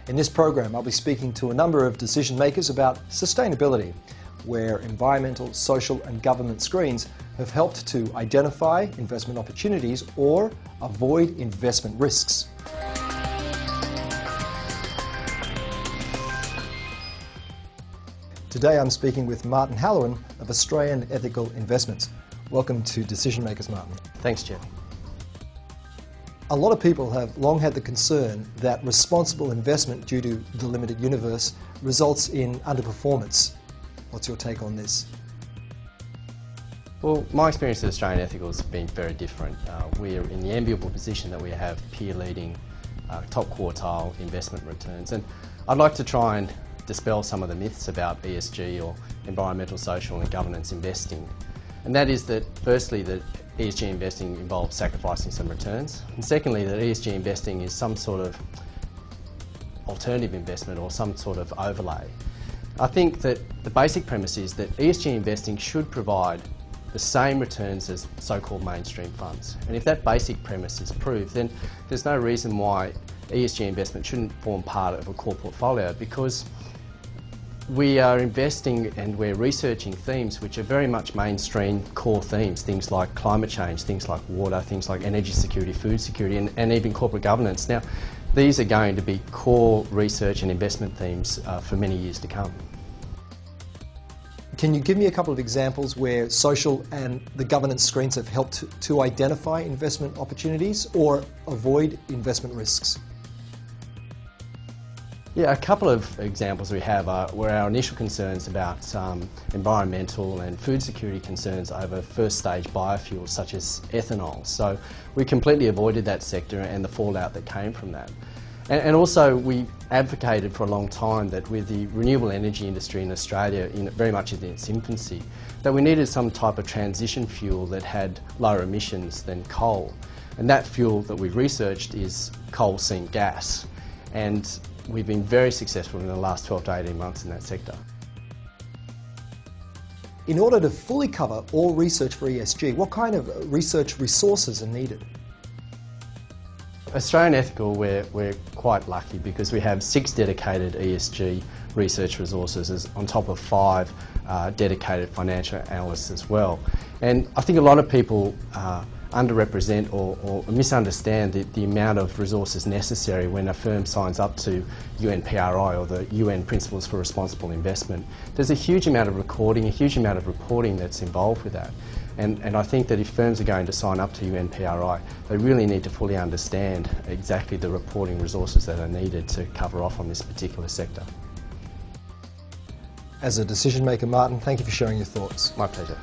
In this program, I'll be speaking to a number of decision makers about sustainability, where environmental, social and government screens have helped to identify investment opportunities or avoid investment risks. Today I'm speaking with Martin Halloran of Australian Ethical Investments. Welcome to Decision Makers, Martin. Thanks, Jeff. A lot of people have long had the concern that responsible investment due to the limited universe results in underperformance. What's your take on this? Well, my experience at Australian Ethical has been very different. We're in the enviable position that we have peer-leading, top quartile investment returns. And I'd like to try and dispel some of the myths about ESG or environmental, social and governance investing. And that is that, firstly, that ESG investing involves sacrificing some returns, and secondly, that ESG investing is some sort of alternative investment or some sort of overlay. I think that the basic premise is that ESG investing should provide the same returns as so-called mainstream funds. And if that basic premise is proved, then there's no reason why ESG investment shouldn't form part of a core portfolio, because we are investing and we're researching themes which are very much mainstream core themes, things like climate change, things like water, things like energy security, food security and even corporate governance. Now, these are going to be core research and investment themes for many years to come. Can you give me a couple of examples where social and the governance screens have helped to identify investment opportunities or avoid investment risks? Yeah, a couple of examples we have were our initial concerns about environmental and food security concerns over first stage biofuels such as ethanol. So we completely avoided that sector and the fallout that came from that. And also we advocated for a long time that with the renewable energy industry in Australia very much in its infancy, that we needed some type of transition fuel that had lower emissions than coal. And that fuel that we've researched is coal seam gas. And we've been very successful in the last 12 to 18 months in that sector. In order to fully cover all research for ESG, what kind of research resources are needed? Australian Ethical, we're quite lucky because we have 6 dedicated ESG research resources on top of 5 dedicated financial analysts as well. And I think a lot of people underrepresent or misunderstand the amount of resources necessary when a firm signs up to UNPRI or the UN Principles for Responsible Investment. There's a huge amount of recording, a huge amount of reporting that's involved with that. And I think that if firms are going to sign up to UNPRI, they really need to fully understand exactly the reporting resources that are needed to cover off on this particular sector. As a decision maker, Martin, thank you for sharing your thoughts. My pleasure.